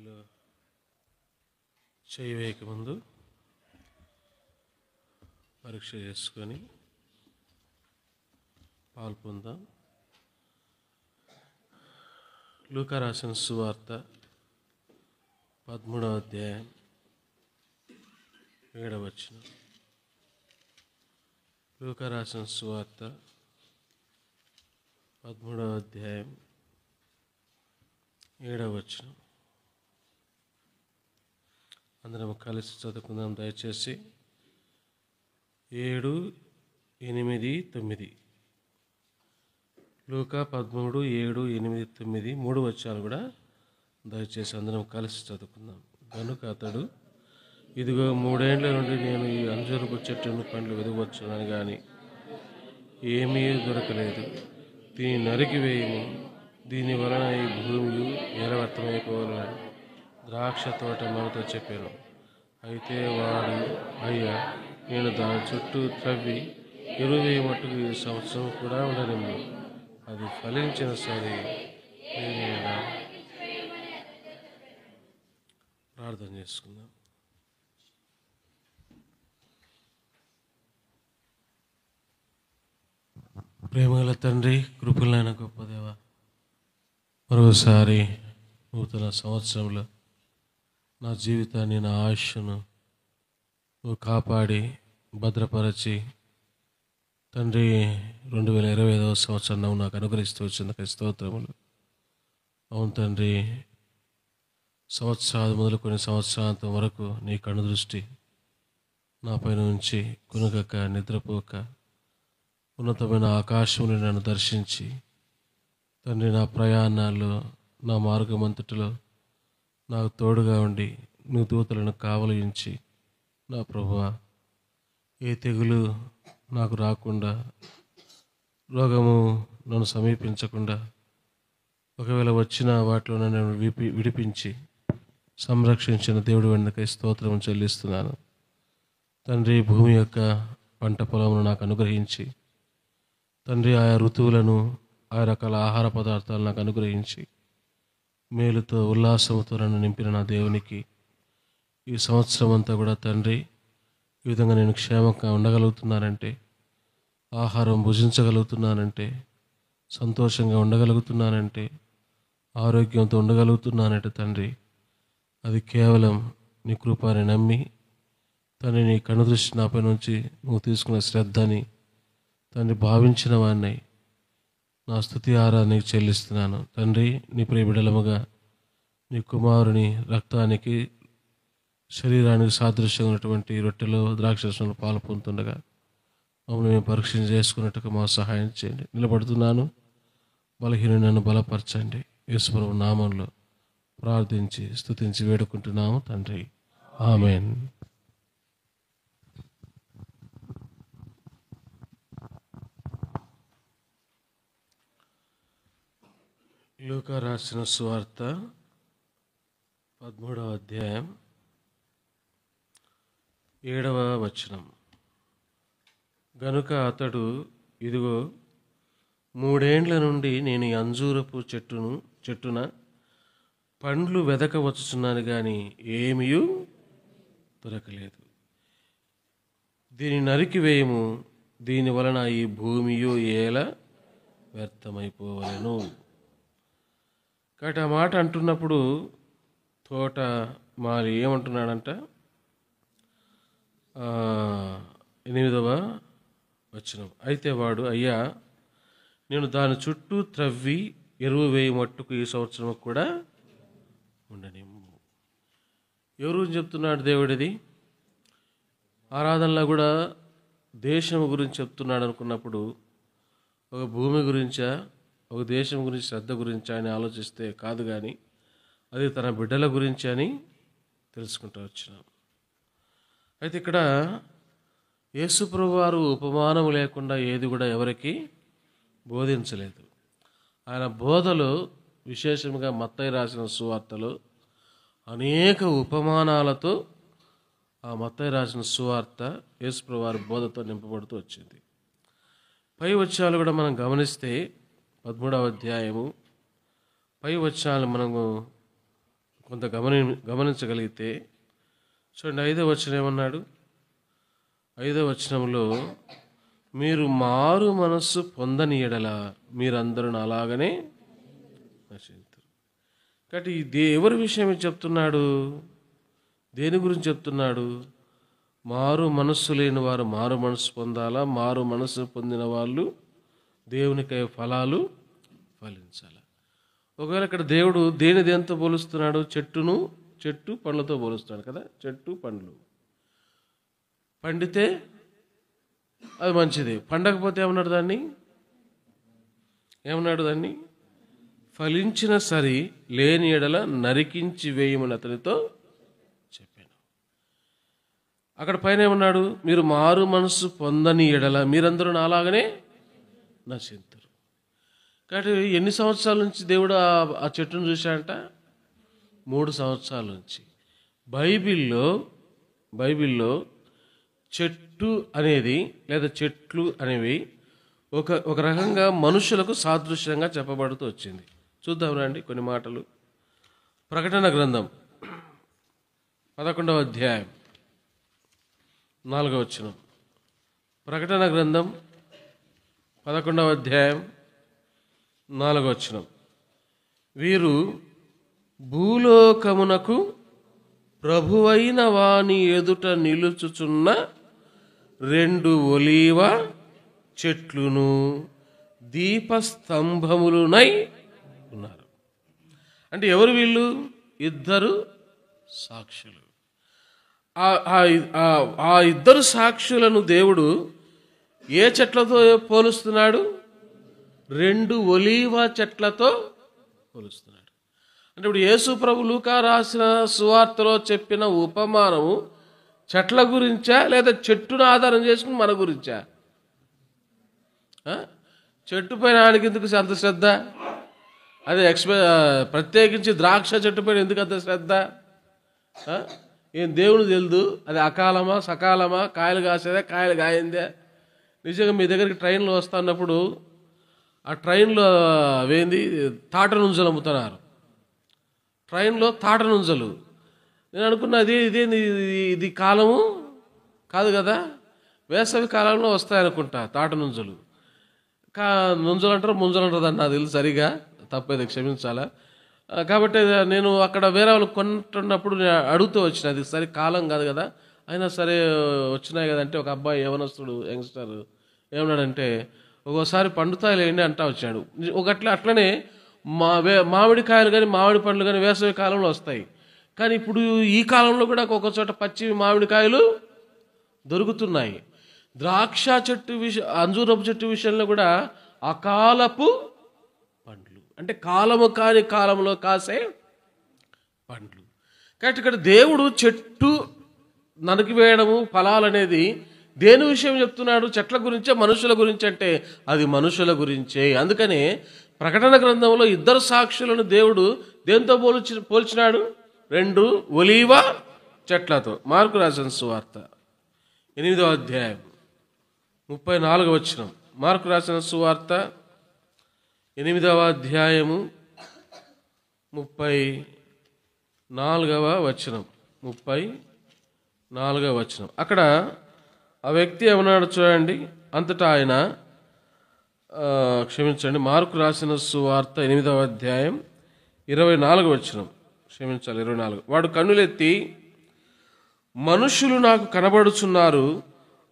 మీలో చేయి వేయకముందు పరీక్ష చేసుకొని పాలు పొందాం. లూకా రాసిన సువార్త 13వ అధ్యాయం 7వ వచనం. లూకా రాసిన సువార్త 13వ అధ్యాయం 7వ వచనం. అందరం కలిసి చదువుకుందాం దయచేసి. 7, 8, 9. లూకా 13, 7, 8, 9 3 వచనాలు కూడా దయచేసి అందరం కలిసి చదువుకుందాం. కనుక అతడు, ఇదిగో 3 ఏండ్ల నుండి నేను ఈ అంజూరపు చెట్టును పండ్లు వెదగవచ్చునని కానీ ఏమీ దొరకలేదు. దీన్ని నరికివేయము, దీని వలన ఈ భూమి నిరవర్తమైపోవాలని ద్రాక్ష తోట మనతో చెప్పాను. అయితే వాడు, అయ్యా, నేను దాని చుట్టూ త్రవ్వి ఎరువు మట్టుకు ఈ సంవత్సరం కూడా ఉండనిమ్ము, అది ఫలించిన సరే నేను ప్రార్థన చేసుకుందాం. ప్రేమగల తండ్రి, కృపలైన గొప్ప దేవ, మరోసారి నూతన సంవత్సరంలో నా జీవితాన్ని, నా ఆయుష్ను నువ్వు కాపాడి భద్రపరచి తండ్రి 2025వ సంవత్సరం నువ్వు నాకు అనుగ్రహిస్తూ వచ్చినందుకు స్తోత్రములు. అవును తండ్రి, సంవత్సరాలు మొదలుకొని సంవత్సరాంతం వరకు నీ కను దృష్టి నాపైన ఉంచి కునుగక నిద్రపోక ఉన్నతమైన ఆకాశంలో నన్ను దర్శించి తండ్రి నా ప్రయాణాల్లో, నా మార్గమంతటిలో నాకు తోడుగా ఉండి నువ్వు దూతలను కావలించి నా ప్రభువా, ఏ తెగులు నాకు రాకుండా, రోగము నన్ను సమీపించకుండా, ఒకవేళ వచ్చిన వాటిలో నన్ను విడిపించి సంరక్షించిన దేవుడి వెనుకై స్తోత్రం చెల్లిస్తున్నాను. తండ్రి, భూమి యొక్క పంట పొలమును నాకు అనుగ్రహించి తండ్రి ఆయా ఋతువులను, ఆయా రకాల ఆహార పదార్థాలు నాకు అనుగ్రహించి మేలుతో ఉల్లాసంతో నన్ను నింపిన నా దేవునికి ఈ సంవత్సరం అంతా కూడా తండ్రి ఈ విధంగా నేను క్షేమంగా ఉండగలుగుతున్నానంటే, ఆహారం భుజించగలుగుతున్నానంటే, సంతోషంగా ఉండగలుగుతున్నానంటే, ఆరోగ్యంతో ఉండగలుగుతున్నానంటే తండ్రి, అది కేవలం నీ కృపని నమ్మి తండ్రి నీ కనుదృష్టి నాపై నుంచి నువ్వు తీసుకున్న శ్రద్ధని తండ్రి భావించిన వాడిని నా స్తుతి ఆరాధనకి చెల్లిస్తున్నాను. తండ్రి, నీ ప్రియ బిడ్డలముగా నీ కుమారుని రక్తానికి, శరీరానికి సాదృశ్యంగా ఉన్నటువంటి రొట్టెలో ద్రాక్షరసంలో పాలు పొందుతుండగా మమ్మల్ని మేము పరీక్ష చేసుకున్నట్టుగా మా సహాయం చేయండి. నిలబడుతున్నాను, బలహీనను బలపరచండి. యేసుప్రభు నామంలో ప్రార్థించి స్తుతించి వేడుకుంటున్నాము తండ్రి, ఆమేన్. లూకా రాసిన సువార్త 13వ అధ్యాయం 7వ వచనం. గనుక అతడు, ఇదిగో 3 ఏండ్ల నుండి నేను ఈ అంజూరపు చెట్టున పండ్లు వెదకవచ్చుచున్నాను కానీ ఏమీ దొరకలేదు. దీన్ని నరికివేయము, దీని వలన ఈ భూమియు ఏల వ్యర్థమైపోవలెను. కాబట్టి ఆ మాట అంటున్నప్పుడు తోట మాలి ఏమంటున్నాడంట, 8వ వచనం. అయితే వాడు, అయ్యా, నేను దాని చుట్టూ త్రవ్వి ఎరువు వేయి మట్టుకు ఈ సంవత్సరం కూడా ఉండనిమ్ము. ఎవరు చెప్తున్నాడు దేవుడిది? ఆరాధనలో కూడా దేశం గురించి చెప్తున్నాడు అనుకున్నప్పుడు ఒక భూమి గురించా, ఒక దేశం గురించి, శ్రద్ధ గురించి అని ఆలోచిస్తే కాదు, కానీ అది తన బిడ్డల గురించి అని తెలుసుకుంటూ వచ్చినాం. అయితే ఇక్కడ యేసుప్రభు వారు ఉపమానం లేకుండా ఏది కూడా ఎవరికి బోధించలేదు. ఆయన బోధలో విశేషంగా మత్తయి రాసిన సువార్తలో అనేక ఉపమానాలతో ఆ మత్తయి రాసిన సువార్త యేసుప్రభు వారి బోధతో నింపబడుతూ వచ్చింది. పై వచనాలు కూడా మనం గమనిస్తే 13వ అధ్యాయము పై వచనాలు మనము కొంత గమనించగలిగితే చూడండి, 5వ వచనం ఏమన్నాడు? 5వ వచనంలో, మీరు మారు మనస్సు పొందని ఎడల మీరందరూ అలాగనే నశింతురు. కాబట్టి ఎవరి విషయం చెప్తున్నాడు? దేని గురించి చెప్తున్నాడు? మారు మనస్సు లేని వారు మారు మనస్సు పొందాలా, మారు మనస్సు పొందిన వాళ్ళు దేవునికై ఫలాలు ఫలించాలి. ఒకవేళ ఇక్కడ దేవుడు దేనితో పోలుస్తున్నాడు? చెట్టు పండ్లతో పోలుస్తున్నాడు కదా. చెట్టు పండ్లు పండితే అది మంచిది, పండకపోతే ఏమన్నాడు దాన్ని ఫలించిన సరి లేని ఎడల నరికించి వేయమని అతనితో చెప్పాను. అక్కడ పైన ఏమన్నాడు? మీరు మారు మనస్సు పొందని ఎడల మీరందరూ నాలాగనే నశింతురు. కాబట్టి ఎన్ని సంవత్సరాల నుంచి దేవుడు ఆ చెట్టును చూశాడంట? 3 సంవత్సరాల నుంచి. బైబిల్లో చెట్టు అనేది లేదా చెట్లు అనేవి ఒక రకంగా మనుషులకు సాదృశ్యంగా చెప్పబడుతూ వచ్చింది. చూద్దాం రండి కొన్ని మాటలు. ప్రకటన గ్రంథం 11వ అధ్యాయం 4వ వచనం. ప్రకటన గ్రంథం 11వ అధ్యాయం 4వ వచనం. వీరు భూలోకమునకు ప్రభువైన వాని ఎదుట నిలుచుచున్న 2 ఒలీవ చెట్లును దీపస్తంభములునై ఉన్నారు. అంటే ఎవరు వీళ్ళు? 2 సాక్షులు. ఆ 2 సాక్షులను దేవుడు ఏ చెట్లతో పోలుస్తున్నాడు? 2 ఒలీవ చెట్లతో పోలుస్తున్నాడు. అంటే ఇప్పుడు యేసు ప్రభు లూకా రాసిన సువార్తలో చెప్పిన ఉపమానము చెట్ల గురించా లేదా చెట్టును ఆధారం చేసుకుని మన గురించా? చెట్టు పైన ఆయనకి ఎందుకు అంత శ్రద్ధ? అదే ప్రత్యేకించి ద్రాక్ష చెట్టు పైన ఎందుకు అంత శ్రద్ధ? ఏం దేవుని తెలుదు అది అకాలమా సకాలమా, కాయలు కాసేదా కాయలు కాయిందే? నిజంగా మీ దగ్గరికి ట్రైన్లో వస్తున్నప్పుడు ఆ ట్రైన్లో అవేంది తాట నుంజలు అమ్ముతున్నారు. ట్రైన్లో తాట నుంజలు. నేను అనుకున్నది ఇది కాలము కాదు కదా, వేసవి కాలంలో వస్తాయనుకుంటా తాట నుంజలు. నుంజలు అంటారు ముంజలు అంటారు దాన్ని నాకు తెలుసు సరిగా, తప్పేది క్షమించాలా. కాబట్టి నేను అక్కడ వేరే వాళ్ళు కొంటున్నప్పుడు నేను అడుగుతూ వచ్చిన, అది సరే కాలం కాదు కదా, అయినా సరే వచ్చినాయి కదంటే ఒక అబ్బాయి యవనస్తుడు యంగ్స్టర్ ఏమన్నాడంటే, ఒక్కోసారి పండుతాయిలేండి అంటా వచ్చాడు. అట్లనే మామిడికాయలు కానీ మామిడి పండ్లు కానీ వేసవి కాలంలో వస్తాయి. కానీ ఇప్పుడు ఈ కాలంలో కూడా ఒక్కొక్క చోట పచ్చి మామిడికాయలు దొరుకుతున్నాయి. ద్రాక్ష చెట్టు అంజూరపు చెట్టు విషయంలో కూడా అకాలపు పండ్లు, అంటే కాలము కాని కాలంలో కాసే పండ్లు. కాబట్టి ఇక్కడ దేవుడు చెట్టు నరికివేయడము ఫలాలనేది దేని విషయం చెప్తున్నాడు? చెట్ల గురించే మనుషుల గురించి అంటే అది మనుషుల గురించే. అందుకనే ప్రకటన గ్రంథంలో 2 సాక్షులను దేవుడు దేంతో పోల్చినాడు? 2 ఒలీవ చెట్లతో. మార్కు రాసిన సువార్త 8వ అధ్యాయం 34వ వచనం. మార్కు రాసిన సువార్త 8వ అధ్యాయము 34వ వచనం. 34వ వచనం. అక్కడ ఆ వ్యక్తి ఏమన్నాడు చూడండి. అంతటా ఆయన క్షమించండి, మార్కు రాసిన సువార్త 8వ అధ్యాయం 24వ వచనం. క్షమించాలి 24. వాడు కన్నులెత్తి, మనుషులు నాకు కనబడుచున్నారు,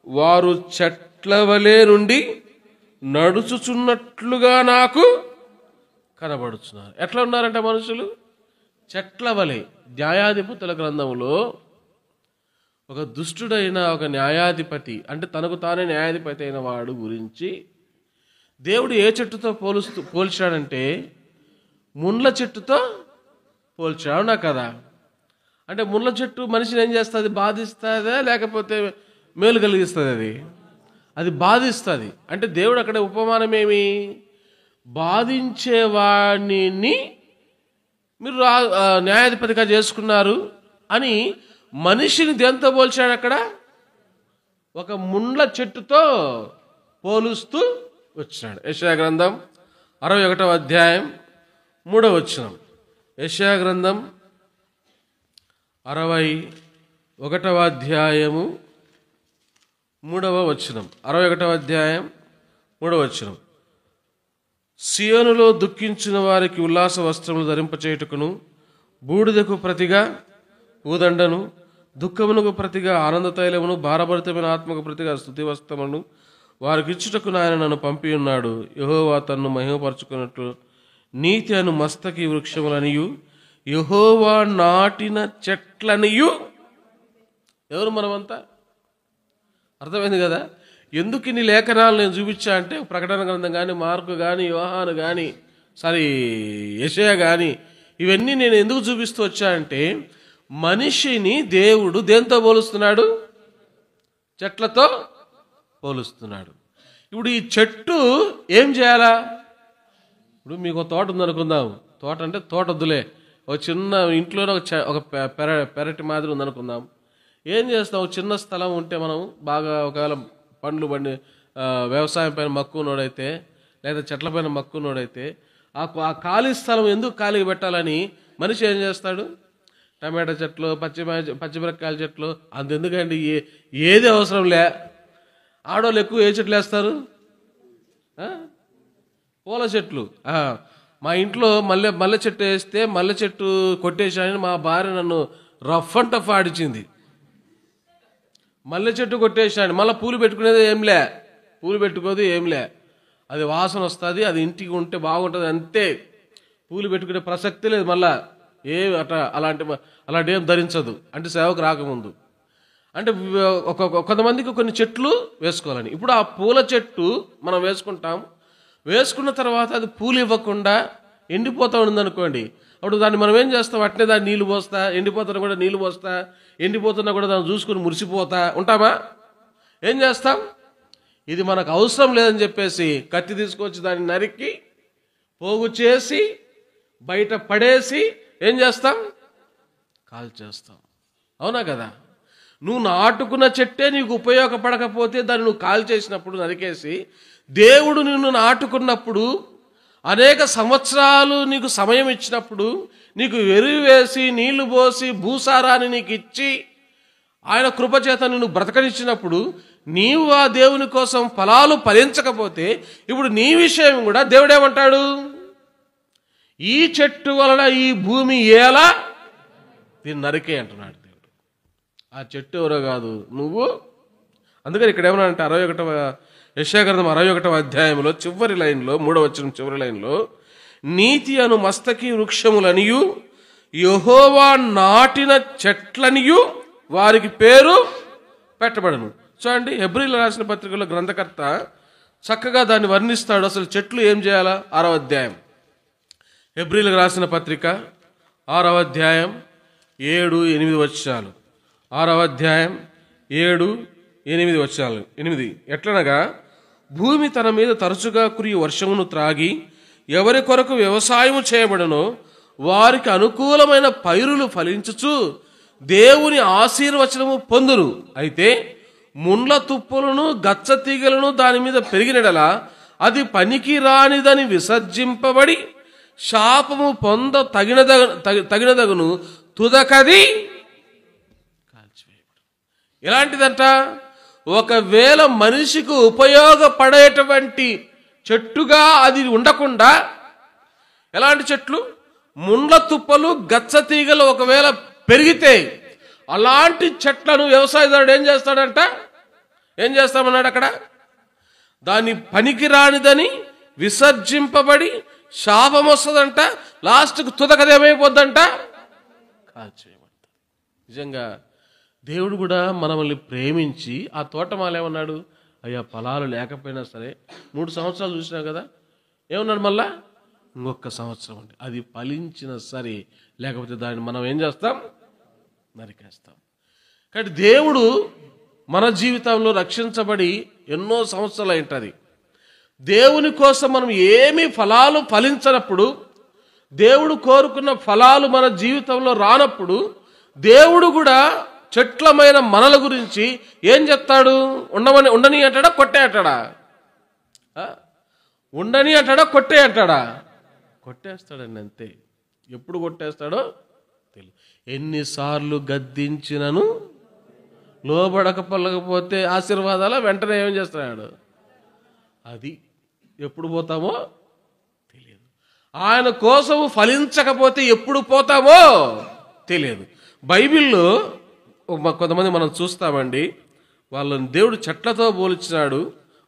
వారు చెట్ల వలె నుండి నడుచుచున్నట్లుగా నాకు కనబడుచున్నారు. ఎట్లా ఉన్నారంట మనుషులు? చెట్ల వలె. న్యాయాధిపతుల గ్రంథంలో ఒక దుష్టుడైన ఒక న్యాయాధిపతి, అంటే తనకు తానే న్యాయాధిపతి అయిన వాడు గురించి దేవుడు ఏ చెట్టుతో పోల్చాడంటే ముండ్ల చెట్టుతో పోల్చాడు. నా కదా, అంటే ముండ్ల చెట్టు మనిషిని ఏం చేస్తుంది? బాధిస్తుందా లేకపోతే మేలు కలిగిస్తుంది? అది బాధిస్తుంది. అంటే దేవుడు అక్కడ ఉపమానం ఏమి? బాధించేవాడిని మీరు న్యాయాధిపతిగా చేసుకున్నారు అని మనిషిని దేంతో పోల్చాడు? అక్కడ ఒక ముండ్ల చెట్టుతో పోలుస్తూ వచ్చినాడు. యెషయా గ్రంథం 61వ అధ్యాయం 3వ వచనం. యెషయా గ్రంథం 61వ అధ్యాయము 3వ వచనం. 61వ అధ్యాయం 3వ వచనం. సియోనులో దుఃఖించిన వారికి ఉల్లాస వస్త్రములు ధరింపచేయుటకును, బూడిదకు ప్రతిగా పూదండను, దుఃఖమునకు ప్రతిగా ఆనంద తైలమును, భారభరితమైన ఆత్మకు ప్రతిగా స్తుతి వస్త్రమును వారికి ఇచ్చుటకు ఆయన నన్ను పంపి ఉన్నాడు. యెహోవా తన్ను మహిమపరచుకున్నట్లు నీతి అను మస్తకి వృక్షములనియు, యెహోవా నాటిన చెట్లనియు. ఎవరు మనమంతా? అర్థమైంది కదా? ఎందుకు ఇన్ని లేఖనాలు నేను చూపించా అంటే, ప్రకటన గ్రంథం కానీ, మార్కు కానీ, యోహాను కానీ, యెషయా కానీ, ఇవన్నీ నేను ఎందుకు చూపిస్తూ వచ్చా అంటే, మనిషిని దేవుడు దేంతో పోలుస్తున్నాడు? చెట్లతో పోలుస్తున్నాడు. ఇప్పుడు ఈ చెట్టు ఏం చేయాలా? ఇప్పుడు మీకు తోట ఉందనుకుందాం. తోట అంటే తోట వద్దులే, ఒక చిన్న ఇంట్లోనే ఒక పెరటి మాదిరి ఉందనుకుందాం. ఏం చేస్తాం? ఒక చిన్న స్థలం ఉంటే మనం బాగా ఒకవేళ పండ్లు బండి వ్యవసాయం పైన మక్కువనోడైతే, లేదా చెట్ల పైన మక్కువనోడైతే, ఆ ఖాళీ స్థలం ఎందుకు ఖాళీగా పెట్టాలని మనిషి ఏం చేస్తాడు? టమాటా చెట్లు, పచ్చిమిరపకాయల చెట్లు, అంతెందుకండి, ఏది అవసరం లే. ఆడవాళ్ళు ఎక్కువ ఏ చెట్లు వేస్తారు? పూల చెట్లు. మా ఇంట్లో మల్లె చెట్టు వేస్తే మల్లె చెట్టు కొట్టేశానని మా భార్య నన్ను రఫ్ అండ్ టఫ్ ఆడిచింది. మల్లె చెట్టు కొట్టేశాను, మళ్ళీ పూలు పెట్టుకునేది ఏంలే, పూలు పెట్టుకోదు ఏంలే. అది వాసన వస్తుంది, అది ఇంటికి ఉంటే బాగుంటుంది అంతే. పూలు పెట్టుకునే ప్రసక్తి లేదు. మళ్ళా అలాంటి ఏం ధరించదు, అంటే సేవకు రాకముందు. అంటే కొంతమందికి కొన్ని చెట్లు వేసుకోవాలని. ఇప్పుడు ఆ పూల చెట్టు మనం వేసుకుంటాం. వేసుకున్న తర్వాత అది పూలు ఇవ్వకుండా ఎండిపోతూ ఉందనుకోండి, అప్పుడు దాన్ని మనం ఏం చేస్తాం? అట్నే దాన్ని నీళ్లు పోస్తా, ఎండిపోతున్నా కూడా నీళ్లు పోస్తా, ఎండిపోతున్నా కూడా దాన్ని చూసుకుని మురిసిపోతా ఉంటామా? ఏం చేస్తాం? ఇది మనకు అవసరం లేదని చెప్పేసి కత్తి తీసుకొచ్చి దాన్ని నరికి పోగు చేసి బయట పడేసి ఏం చేస్తాం? కాల్చేస్తాం. అవునా కదా? నువ్వు నాటుకున్న చెట్టే నీకు ఉపయోగపడకపోతే దాన్ని నువ్వు కాల్చేసినప్పుడు, నరికేసి, దేవుడు నిన్ను నాటుకున్నప్పుడు, అనేక సంవత్సరాలు నీకు సమయం ఇచ్చినప్పుడు, నీకు ఎరువు వేసి నీళ్లు పోసి భూసారాన్ని నీకు ఇచ్చి ఆయన కృపచేత నిన్ను బ్రతకనిచ్చినప్పుడు, నీవు ఆ దేవుని కోసం ఫలాలు ఫలించకపోతే, ఇప్పుడు నీ విషయం కూడా దేవుడేమంటాడు? ఈ చెట్టు వలన ఈ భూమి ఎలా, దీన్ని నరికే అంటున్నాడు దేవుడు. ఆ చెట్టు ఎవరో కాదు, నువ్వు. అందుకని ఇక్కడ ఏమన్నా అంటే 61వ యెషయా గ్రంథం 61వ అధ్యాయంలో చివరి లైన్లో, 3వ వచనం చివరి లైన్లో, నీతి అను మస్తకి వృక్షములనియు, యెహోవా నాటిన చెట్లనియు వారికి పేరు పెట్టబడను. చూడండి, హెబ్రీయులకు రాసిన పత్రికలో గ్రంథకర్త చక్కగా దాన్ని వర్ణిస్తాడు. అసలు చెట్లు ఏం చేయాలా? 6వ అధ్యాయం, హెబ్రీయులకు రాసిన పత్రిక 6వ అధ్యాయం 7-8 వచనాలు. 6వ అధ్యాయం 7-8 వచనాలు. 8 ఎట్లనగా, భూమి తన మీద తరచుగా కురియు వర్షమును త్రాగి ఎవరి కొరకు వ్యవసాయము చేయబడనో వారికి అనుకూలమైన పైరులు ఫలించుచు దేవుని ఆశీర్వచనము పొందురు. అయితే ముండ్ల తుప్పులను గచ్చ తీగలను దాని మీద పెరిగినడలా అది పనికి రానిదని విసర్జింపబడి శాపము పొంద తగినదగును, తుదకది కాల్చివేయబడు. ఎలాంటిదంట? ఒకవేళ మనిషికి ఉపయోగపడేటువంటి చెట్టుగా అది ఉండకుండా, ఎలాంటి చెట్లు? ముండ్ల తుప్పలు గచ్చ తీగలు ఒకవేళ పెరిగితే, అలాంటి చెట్లను వ్యవసాయదారుడు ఏం చేస్తాడంట? ఏం చేస్తామన్నాడు అక్కడ? దాన్ని పనికి రానిదని విసర్జింపబడి శాపం వస్తుందంట. లాస్ట్కు తుదకది ఏమైపోద్దంట? కాల్చేయబడతాడు. నిజంగా దేవుడు కూడా మనల్ని ప్రేమించి ఆ తోటమాల ఏమన్నాడు? అయ్యా, ఫలాలు లేకపోయినా సరే 3 సంవత్సరాలు చూసినావు కదా, ఏమన్నాడు? మళ్ళా ఇంకొక సంవత్సరం అండి, అది ఫలించిన సరే, లేకపోతే దాన్ని మనం ఏం చేస్తాం? నరికేస్తాం. కాబట్టి దేవుడు మన జీవితంలో రక్షించబడి ఎన్నో సంవత్సరాలు అయింటది. దేవుని కోసం మనం ఏమి ఫలాలు ఫలించనప్పుడు, దేవుడు కోరుకున్న ఫలాలు మన జీవితంలో రానప్పుడు, దేవుడు కూడా చెట్లమైన మనల గురించి ఏం చెప్తాడు? ఉండని అంటాడా, కొట్టే అంటాడా? ఉండని అంటాడా, కొట్టే అంటాడా? కొట్టేస్తాడండి, అంతే. ఎప్పుడు కొట్టేస్తాడో తెలియదు. ఎన్నిసార్లు గద్దించినను లోబడకపోతే ఆశీర్వాదాల వెంటనే ఏం చేస్తున్నాడు? అది ఎప్పుడు పోతామో తెలియదు. ఆయన కోసం ఫలించకపోతే ఎప్పుడు పోతామో తెలియదు. బైబిల్లో కొంతమంది మనం చూస్తామండి, వాళ్ళని దేవుడు చెట్లతో పోల్చినాడు,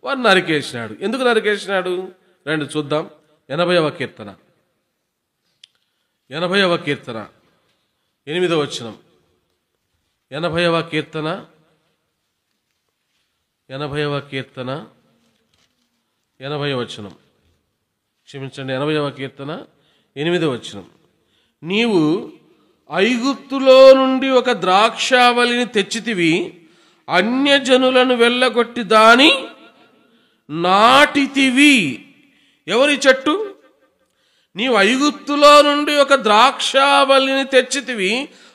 వారు నరికేసినాడు. ఎందుకు నరికేసినాడు? రండి చూద్దాం. 80వ కీర్తన 8వ వచనం. 80వ కీర్తన 80వ వచనం. క్షమించండి, 80వ కీర్తన 8వ వచనం. నీవు ఐగుప్తులో నుండి ఒక ద్రాక్షావళిని తెచ్చితివి, అన్యజనులను వెళ్ళగొట్టి దాని నాటితివి. ఎవరి చెట్టు? నీవు ఐగుప్తులో నుండి ఒక ద్రాక్షావళిని తెచ్చితివి,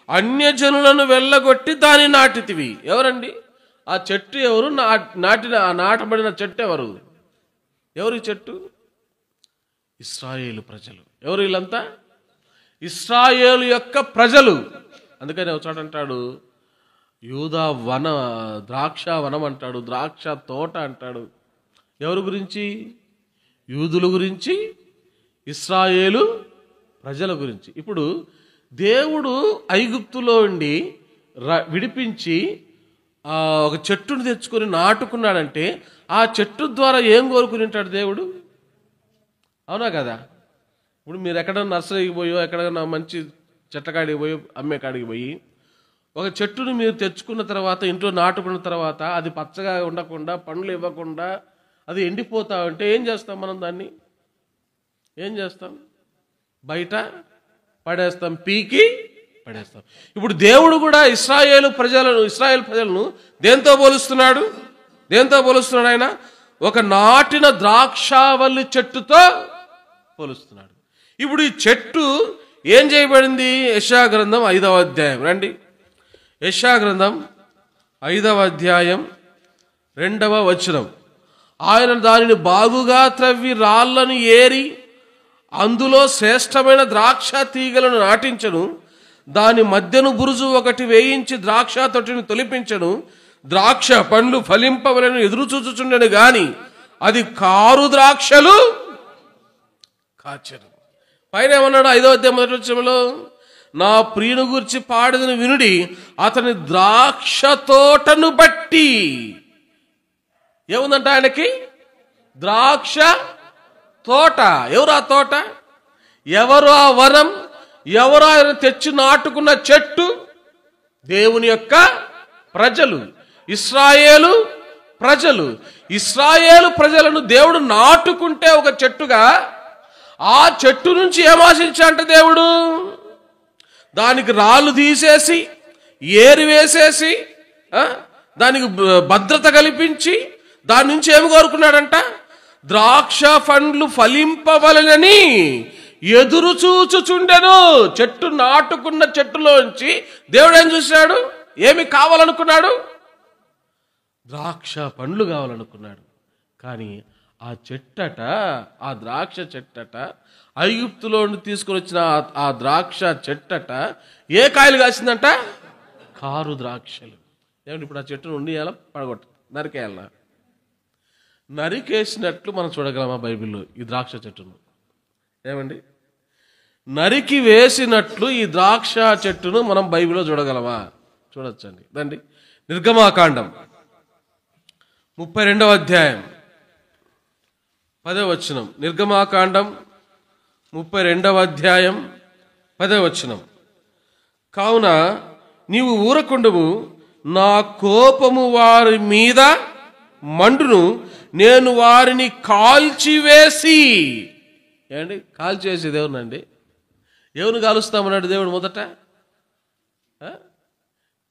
అన్యజనులను వెళ్ళగొట్టి దాని నాటితివి. ఎవరండి ఆ చెట్టు? ఎవరు నాటబడిన చెట్టు? ఎవరి చెట్టు? ఇశ్రాయేలు ప్రజలు. ఎవరు వీళ్ళంతా? ఇశ్రాయేలు యొక్క ప్రజలు. అందుకని ఒక చోట అంటాడు, యూదా ద్రాక్ష వనం అంటాడు, ద్రాక్ష తోట అంటాడు. ఎవరి గురించి? యూదుల గురించి, ఇశ్రాయేలు ప్రజల గురించి. ఇప్పుడు దేవుడు ఐగుప్తులో ఉండి విడిపించి ఒక చెట్టును తెచ్చుకొని నాటుకున్నాడంటే ఆ చెట్టు ద్వారా ఏం కోరుకుని ఉంటాడు దేవుడు? అవునా కదా? ఇప్పుడు మీరు ఎక్కడన్నా నర్సరీకి పోయో ఎక్కడన్నా మంచి చెట్ల కాడికి పోయి అమ్మే కాడికి పోయి ఒక చెట్టును మీరు తెచ్చుకున్న తర్వాత, ఇంట్లో నాటుకున్న తర్వాత అది పచ్చగా ఉండకుండా, పండ్లు ఇవ్వకుండా అది ఎండిపోతా ఉంటే ఏం చేస్తాం మనం? దాన్ని ఏం చేస్తాం? బయట పడేస్తాం, పీకి పడేస్తాం. ఇప్పుడు దేవుడు కూడా ఇశ్రాయేల్ ప్రజలను దేంతో పోలుస్తున్నాడు? ఆయన ఒక నాటిన ద్రాక్షావల్లి చెట్టుతో పోలుస్తున్నాడు. ఇప్పుడు ఈ చెట్టు ఏం చేయబడింది? యెషయా గ్రంథం 5వ అధ్యాయం. రండి, యెషయా గ్రంథం 5వ అధ్యాయం 2వ వచనం. ఆయన దానిని బాగుగా త్రవ్వి రాళ్లను ఏరి అందులో శ్రేష్టమైన ద్రాక్ష తీగలను నాటించను, దాని మధ్యను బురుజు ఒకటి వేయించి ద్రాక్ష తొట్టిని తొలిపించను, ద్రాక్ష పండ్లు ఫలింపవలను ఎదురు చూచుచుండెను గాని అది కారు ద్రాక్షలు కాచెను. పైన ఏమన్నాడు? 5వ అధ్యాయం 1వ వచనంలో, నా ప్రియుని గురించి పాడేదని వినుడి, అతని ద్రాక్ష తోటను బట్టి. ఏముందంట ఆయనకి? ద్రాక్ష తోట. ఎవరు ఆ తోట? ఎవరు ఆ వనం? ఎవరు ఆయన తెచ్చి నాటుకున్న చెట్టు? దేవుని యొక్క ప్రజలు, ఇశ్రాయేలు ప్రజలు. ఇశ్రాయేలు ప్రజలను దేవుడు నాటుకుంటే ఒక చెట్టుగా, ఆ చెట్టు నుంచి ఏం ఆశించాడంటే దేవుడు దానికి రాళ్ళు తీసేసి, ఏరి వేసేసి, దానికి భద్రత కల్పించి దాని నుంచి ఏమి కోరుకున్నాడంట? ద్రాక్ష పండ్లు ఫలింపవలనని ఎదురు చూచుచుండెను. చెట్టు నాటుకున్న చెట్టులోంచి దేవుడు ఏం చూశాడు? ఏమి కావాలనుకున్నాడు? ద్రాక్ష పండ్లు కావాలనుకున్నాడు. కానీ ఆ చెట్టట, ఆ ద్రాక్ష చెట్టట, ఐగుప్తులో తీసుకొని వచ్చిన ఆ ద్రాక్ష చెట్టట ఏ కాయలు కాసిందంట? కారు ద్రాక్షలు. ఏమంటే ఇప్పుడు ఆ చెట్టును ఉండియాలా, పడగొట్ట, నరికేయాలా? నరికేసినట్లు మనం చూడగలమా బైబిల్లో ఈ ద్రాక్ష చెట్టును? ఏమండి, నరికి వేసినట్లు ఈ ద్రాక్ష చెట్టును మనం బైబిల్లో చూడగలమా? చూడొచ్చండి. దండి, నిర్గమాకాండం 32వ అధ్యాయం 10వ వచనం. నిర్గమాకాండం 32వ అధ్యాయం 10వ వచనం. కావున నీవు ఊరకుండవు, నా కోపము వారి మీద మండును, నేను వారిని కాల్చివేసి. ఏమండి, కాల్చివేసేది ఎవరినండి? ఎవరిని కాలుస్తామన్నాడు దేవుడు? మొదట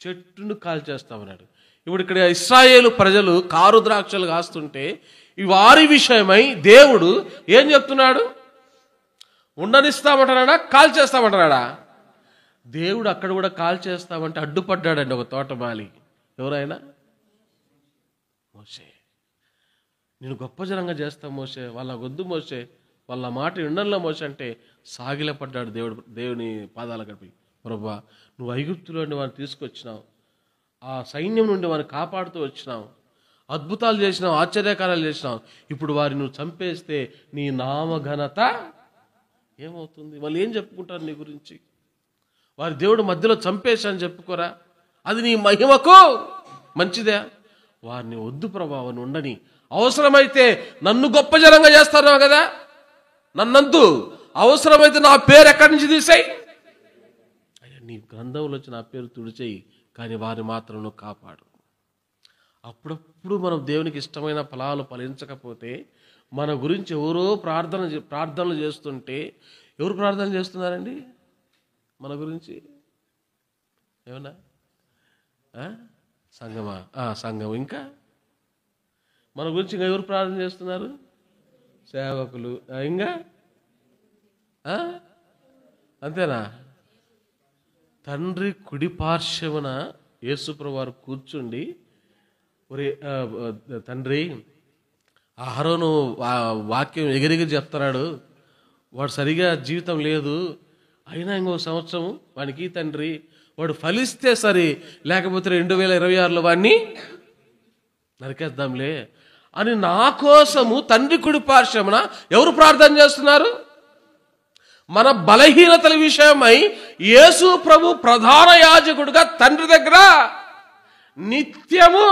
చెట్టును కాల్చేస్తామన్నాడు. ఇప్పుడు ఇక్కడ ఇశ్రాయేలు ప్రజలు కారు ద్రాక్షలు కాస్తుంటే వారి విషయమై దేవుడు ఏం చెప్తున్నాడు? ఉండనిస్తామంటున్నాడా, కాల్చేస్తామంటున్నాడా? దేవుడు అక్కడ కూడా కాల్చేస్తామంటే అడ్డుపడ్డాడండి ఒక తోటమాలి. ఎవరైనా? మోషే. నేను గొప్ప జనంగా చేస్తాను మోషే, వాళ్ళ వద్దు మోషే, వాళ్ళ మాట వినడంలో మోషే అంటే సాగిలపడ్డాడు దేవుని పాదాల గడిపి. ప్రభువా, నువ్వు ఐగుప్తులో నుండి వారిని తీసుకొచ్చినావు, ఆ సైన్యం నుండి వారిని కాపాడుతూ వచ్చినావు, అద్భుతాలు చేసినావు, ఆశ్చర్యకారాలు చేసినావు. ఇప్పుడు వారిని నువ్వు చంపేస్తే నీ నామఘనత ఏమవుతుంది? వాళ్ళు ఏం చెప్పుకుంటారు నీ గురించి? వారి దేవుడు మధ్యలో చంపేశాని చెప్పుకోరా? అది నీ మహిమకు మంచిదే. వారిని వద్దు ప్రభావం ఉండని, అవసరమైతే నన్ను గొప్ప జనంగా చేస్తాను కదా, నన్నందు అవసరమైతే నా పేరు ఎక్కడి నుంచి తీసేయి అయ్యా, నీ గ్రంథంలో వచ్చి నా పేరు తుడిచేయి, కానీ వారిని మాత్రం నువ్వు కాపాడు. అప్పుడప్పుడు మనం దేవునికి ఇష్టమైన ఫలాలు ఫలించకపోతే మన గురించి ఎవరో ప్రార్థనలు చేస్తుంటే, ఎవరు ప్రార్థన చేస్తున్నారండి మన గురించి? ఏమన్నా సంఘమా? సంఘం. ఇంకా మన గురించి ఇంకా ఎవరు ప్రార్థన చేస్తున్నారు? సేవకులు. ఇంకా అంతేనా? తండ్రి కుడి పార్శ్వమున యేసుప్రభువు వారు కూర్చుండి, ఒరే తండ్రి, అహరోను వాక్యం ఎగిరెగిరి చెప్తున్నాడు, వాడు సరిగా జీవితం లేదు, అయినా ఇంకో సంవత్సరం వానికి తండ్రి, వాడు ఫలిస్తే సరి, లేకపోతే 2026లో వాడిని నరికేద్దాంలే అని నా కోసము తండ్రి కుడి పార్శ్వమున ఎవరు ప్రార్థన చేస్తున్నారు? మన బలహీనతల విషయమై యేసు ప్రభు ప్రధాన యాజకుడుగా తండ్రి దగ్గర నిత్యము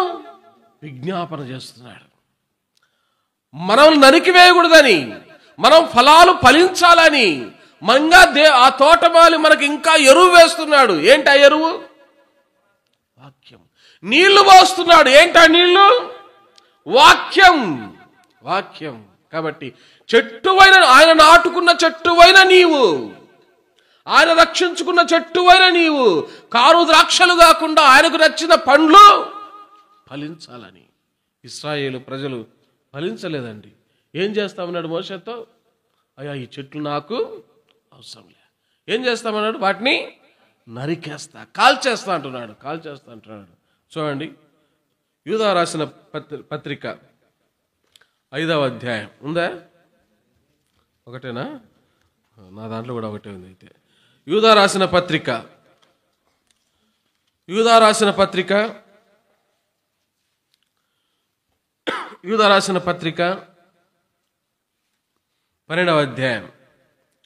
విజ్ఞాపన చేస్తున్నాడు. మనం నరికివేయకూడదని, మనం ఫలాలు ఫలించాలని, మంగా ఆ తోటమాలి మనకి ఇంకా ఎరువు వేస్తున్నాడు. ఏంటి ఆ ఎరువు? వాక్యం. నీళ్లు పోస్తున్నాడు. ఏంటి ఆ నీళ్లు? వాక్యం. వాక్యం. కాబట్టి చెట్టువైన ఆయన నాటుకున్న చెట్టువైన నీవు, ఆయన రక్షించుకున్న చెట్టువైన నీవు కారు ద్రాక్షలు కాకుండా ఆయనకు నచ్చిన పండ్లు ఫలించాలని. ఇశ్రాయేలు ప్రజలు ఫలించలేదండి. ఏం చేస్తామన్నాడు మోషేతో? అయ్యా, ఈ చెట్లు నాకు అవసరం లే. ఏం చేస్తామన్నాడు? వాటిని నరికేస్తా, కాల్చేస్తా అంటున్నాడు. కాల్చేస్తా అంటున్నాడు. చూడండి, యూదా రాసిన పత్రిక 5వ అధ్యాయం ఉందా? ఒకటేనా? నా దాంట్లో కూడా ఒకటే ఉంది. అయితే యూదా రాసిన పత్రిక 12వ అధ్యాయం,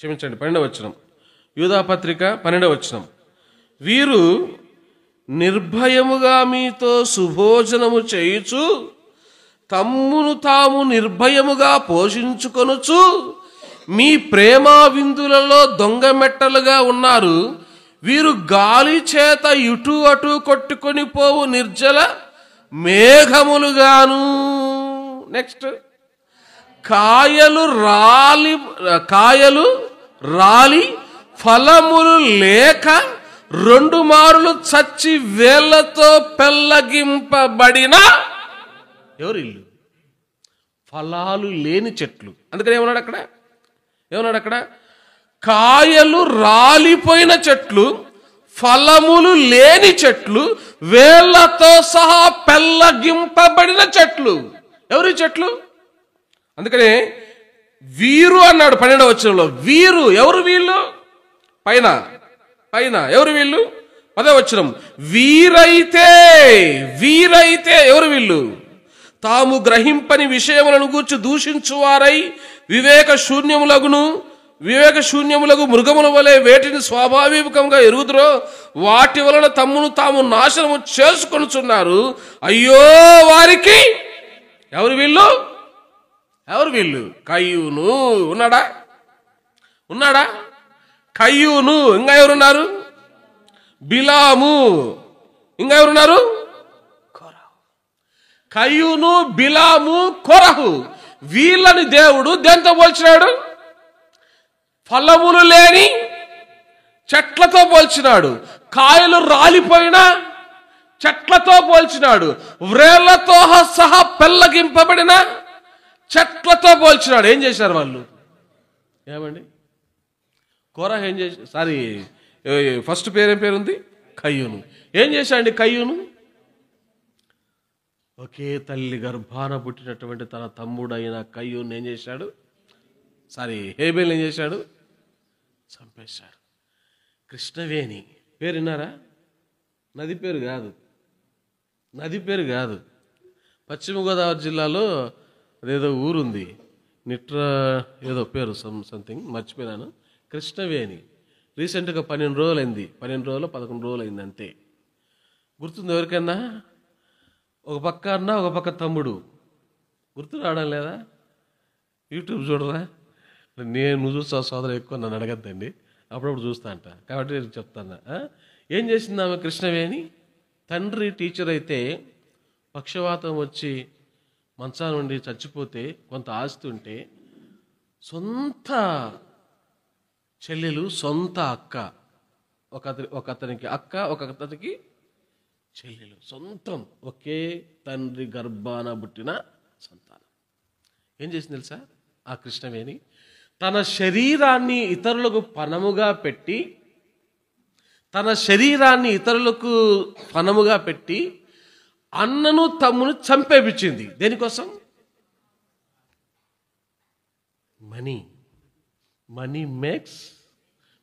క్షమించండి, 12వ వచనం. యూదా పత్రిక 12వ వచనం. వీరు నిర్భయముగా మీతో సుభోజనము చేయుచు తమ్మును తాము నిర్భయముగా పోషించుకొనుచు మీ ప్రేమా విందులలో దొంగ మెట్టలుగా ఉన్నారు. వీరు గాలి చేత ఇటు అటు కొట్టుకొని పోవు నిర్జల మేఘములుగాను. నెక్స్ట్, కాయలు రాలి ఫలములు లేక 2 మారులు చచ్చి వేళ్లతో పెళ్ళగింపబడిన ఎవరు ఇల్లు? ఫలాలు లేని చెట్లు. అందుకని ఏమన్నాడు అక్కడ? కాయలు రాలిపోయిన చెట్లు, ఫలములు లేని చెట్లు, వేళ్లతో సహా పెళ్ళగింపబడిన చెట్లు. ఎవరి చెట్లు? అందుకనే వీరు అన్నాడు 12వ వచనంలో. వీరు ఎవరు? వీళ్ళు పైన ఎవరు వీళ్ళు? 10వ వచనం. వీరైతే ఎవరు వీళ్ళు? తాము గ్రహింపని విషయములను గూర్చి దూషించువారై వివేక శూన్యములకు మృగముల వలె వేటిని స్వాభావికంగా ఎరుగుదురో వాటి వలన తమ్మును తాము నాశనము చేసుకొనుచున్నారు. అయ్యో వారికి! ఎవరు వీళ్ళు? కయ్యూను. ఉన్నాడా? కయ్యూను. ఇంకా ఎవరున్నారు? బిలాము. ఇంకా ఎవరున్నారు? కయ్యూను, బిలాము, కొరహు. వీళ్ళని దేవుడు దేంతో పోల్చినాడు? ఫలములు లేని చెట్లతో పోల్చినాడు. కాయలు రాలిపోయిన చెట్లతో పోల్చినాడు. వ్రేళ్లతో సహా పెళ్ళగింపబడిన చెట్లతో పోల్చినాడు. ఏం చేశారు వాళ్ళు? ఏమండి? కోరహు ఏం చేశాడు? ఫస్ట్ పేరేం పేరుంది? కయ్యూను. ఏం చేశాడండి కయ్యూను? ఒకే తల్లి గర్భాన పుట్టినటువంటి తన తమ్ముడైన కయ్యూను ఏం చేశాడు? హేబేల్ ఏం చేశాడు? చంపేశాడు. కృష్ణవేణి పేరు విన్నారా? నది పేరు కాదు. పశ్చిమ గోదావరి జిల్లాలో అదేదో ఊరుంది, నిట్ర ఏదో పేరు సంథింగ్ మర్చిపోయినాను, కృష్ణవేణి. రీసెంట్గా 12 రోజులు అయింది, 11 రోజులు అయింది అంతే. గుర్తుంది ఎవరికన్నా? ఒక పక్క అన్న, ఒక పక్క తమ్ముడు. గుర్తు రావడం లేదా? యూట్యూబ్ చూడరా? నువ్వు చూస్తావు సోదరు, ఎక్కువ నన్ను అడగద్దండి, అప్పుడప్పుడు చూస్తా అంట, కాబట్టి నేను చెప్తాను. ఏం చేసింది ఆమె కృష్ణవేణి? తండ్రి టీచర్ అయితే పక్షవాతం వచ్చి మంచాల నుండి చచ్చిపోతే, కొంత ఆస్తి ఉంటే, సొంత చెల్లెలు, సొంత అక్క, ఒక అతనికి అక్క, ఒక అతనికి చెల్లెలు, సొంతం, ఒకే తండ్రి గర్భాన పుట్టిన సంతానం. ఏం చేసింది తెలుసా ఆ కృష్ణవేణి? తన శరీరాన్ని ఇతరులకు పణముగా పెట్టి, అన్నను తమ్మును చంపేపించింది. దేనికోసం? Money makes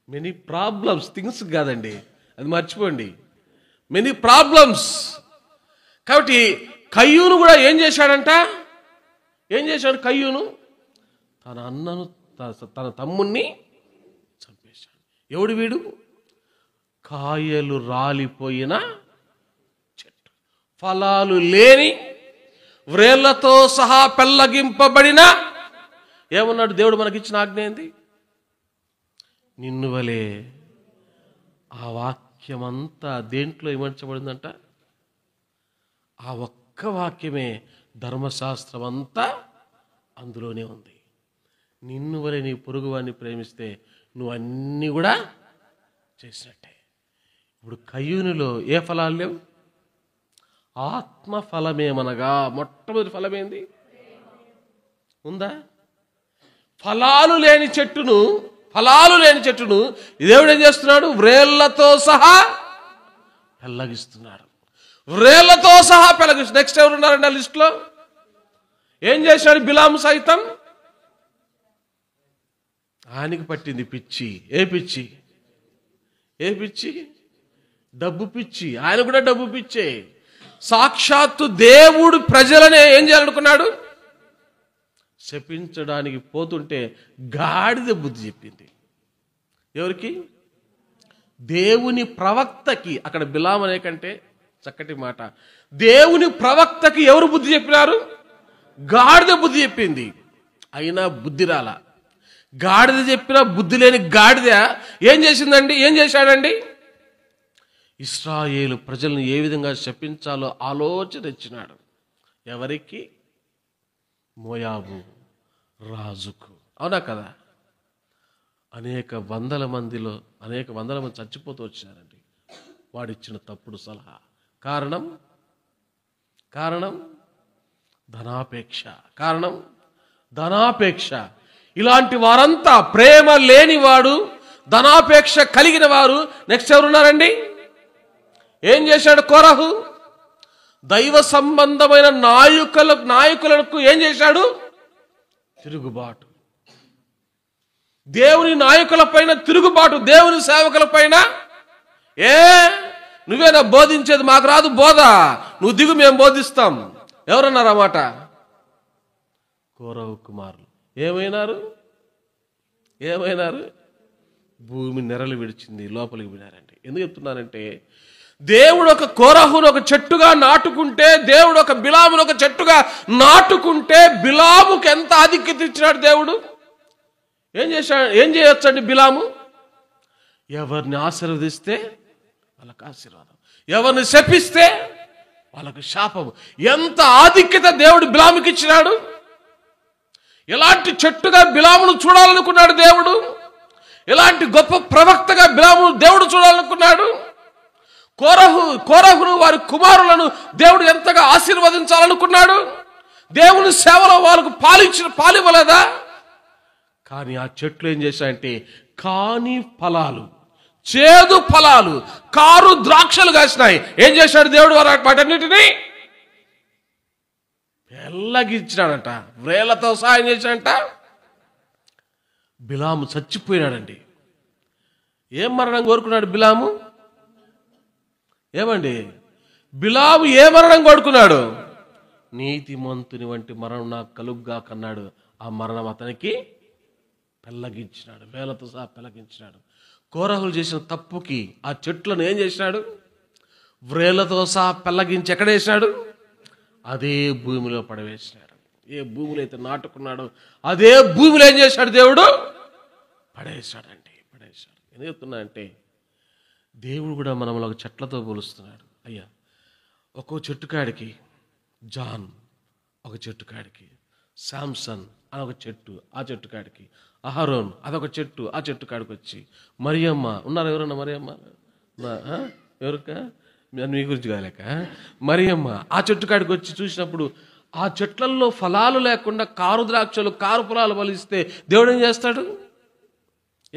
many problems. Things కాదండి, అది మర్చిపోండి. Many problems. కాబట్టి కయ్యూను కూడా ఏం చేశాడంట? కయ్యూను తన అన్నను, తన తమ్ముణ్ణి చంపేశాడు. ఎవడు వీడు? కాయలు రాలిపోయిన చెట్టు, ఫలాలు లేని, వ్రేళ్లతో సహా పెళ్ళగింపబడిన. ఏమన్నాడు దేవుడు? మనకిచ్చిన ఆజ్ఞ ఏంది? నిన్ను వలే. ఆ వాక్యమంతా దేంట్లో ఇమర్చబడిందంట? ఆ ఒక్క వాక్యమే ధర్మశాస్త్రం అంతా అందులోనే ఉంది. నిన్ను వలె నీ పొరుగువాన్ని ప్రేమిస్తే నువ్వు అన్నీ కూడా చేసినట్టే. ఇప్పుడు కయ్యూనులో ఏ ఫలాలు లేవు? ఆత్మ ఫలమేమనగా మొట్టమొదటి ఫలమేంది? ఉందా? ఫలాలు లేని చెట్టును దేవుడు ఏం చేస్తున్నాడు? వ్రేళ్లతో సహా పెళ్ళగిస్తున్నాడు. నెక్స్ట్ ఎవరున్నారండి ఆ లిస్టులో? ఏం చేశాడు బిలాము సైతం? ఆయనకి పట్టింది పిచ్చి. ఏ పిచ్చి? డబ్బు పిచ్చి. ఆయన కూడా డబ్బు పిచ్చే. సాక్షాత్తు దేవుడు ప్రజలనే ఏం చేయాలనుకున్నాడు? శపించడానికి పోతుంటే గాడిద బుద్ధి చెప్పింది. ఎవరికి? దేవుని ప్రవక్తకి. అక్కడ బిలాం అనే కంటే చక్కటి మాట. దేవుని ప్రవక్తకి ఎవరు బుద్ధి చెప్పినారు? గాడిద బుద్ధి చెప్పింది. అయినా బుద్ధి రాల. గాడిద చెప్పిన బుద్ధి లేని గాడిద ఏం చేశాడండి? ఇశ్రాయేలు ప్రజలను ఏ విధంగా శపించాలో ఆలోచన ఇచ్చినాడు. ఎవరికి? మోయాబు రాజుకు. అవునా కదా? అనేక వందల మంది చచ్చిపోతూ వచ్చినారండి వాడిచ్చిన తప్పుడు సలహా. కారణం ధనాపేక్ష. ఇలాంటి వారంతా ప్రేమ లేనివాడు, ధనాపేక్ష కలిగిన వారు. నెక్స్ట్ ఎవరున్నారండి? ఏం చేశాడు కోరహు? దైవ సంబంధమైన నాయకులకు ఏం చేశాడు? తిరుగుబాటు. దేవుని నాయకుల పైన తిరుగుబాటు, దేవుని సేవకుల పైన. నువ్వేనా బోధించేది? మాకు రాదు బోధ, నువ్వు దిగు, మేము బోధిస్తాం. ఎవరన్నారు ఆ మాట? కోరహు కుమారులు. ఏమైనారు? భూమి నెరలు విడిచింది, లోపలికి వినారండి. ఎందుకు చెప్తున్నానంటే, దేవుడు ఒక కోరహును ఒక చెట్టుగా నాటుకుంటే, దేవుడు ఒక బిలామును ఒక చెట్టుగా నాటుకుంటే, బిలాముకి ఎంత ఆధిక్యత ఇచ్చినాడు దేవుడు. ఏం చేయొచ్చండి బిలాము? ఎవరిని ఆశీర్వదిస్తే వాళ్ళకి ఆశీర్వాదం, ఎవరిని శపిస్తే వాళ్ళకి శాపము. ఎంత ఆధిక్యత దేవుడు బిలాముకి ఇచ్చినాడు. ఎలాంటి చెట్టుగా బిలామును చూడాలనుకున్నాడు దేవుడు. ఎలాంటి గొప్ప ప్రవక్తగా బిలామును దేవుడు చూడాలనుకున్నాడు. కోరహును వారి కుమారులను దేవుడు ఎంతగా ఆశీర్వదించాలనుకున్నాడు. దేవుని సేవలో వాళ్ళకు పాలివ్వలేదా? కానీ ఆ చెట్లు ఏం చేశాయంటే చేదు ఫలాలు, కారు ద్రాక్షలు కాసినాయి. ఏం చేశాడు దేవుడు? వాటన్నిటినీ పెళ్ళగిచ్చినాడంట, వ్రేళ్లతో సహాయం చేశాడంట. బిలాము చచ్చిపోయినాడండి. ఏం మరణం కోరుకున్నాడు బిలాము? ఏమండి, బిలాము ఏ మరణం కొడుకున్నాడు? నీతిమంతుని వంటి మరణం నాకు కలుగ్గా కన్నాడు. ఆ మరణం అతనికి పెళ్ళగించినాడు, వేలతో సహా పెళ్ళగించినాడు. కోరహులు చేసిన తప్పుకి ఆ చెట్లను ఏం చేసినాడు? వ్రేళ్లతో సహా పెళ్ళగించి ఎక్కడేసినాడు? అదే భూమిలో పడవేసినాడు. ఏ భూమిలో అయితే నాటుకున్నాడో అదే భూమిలో ఏం చేశాడు? దేవుడు పడేశాడండి, పడేశాడు. ఏం చెప్తున్నా అంటే, దేవుడు కూడా మనల్ని ఒక చెట్లతో పోలుస్తున్నాడు. అయ్యా, ఒక్కో చెట్టు కాడికి జాన్ ఒక చెట్టు కాడికి, శాంసన్ అని ఒక చెట్టు, ఆ చెట్టు కాడికి అహరోన్ అదొక చెట్టు, ఆ చెట్టు కాడికి వచ్చి మరియమ్మ ఉన్నారు. ఎవరన్నా మరియమ్మ? ఎవరిక? మీ గురించి కాలేక మరియమ్మ ఆ చెట్టు కాడికి వచ్చి చూసినప్పుడు ఆ చెట్లల్లో ఫలాలు లేకుండా కారు ద్రాక్షలు, కారు పొలాలు ఫలిస్తే దేవుడు ఏం చేస్తాడు?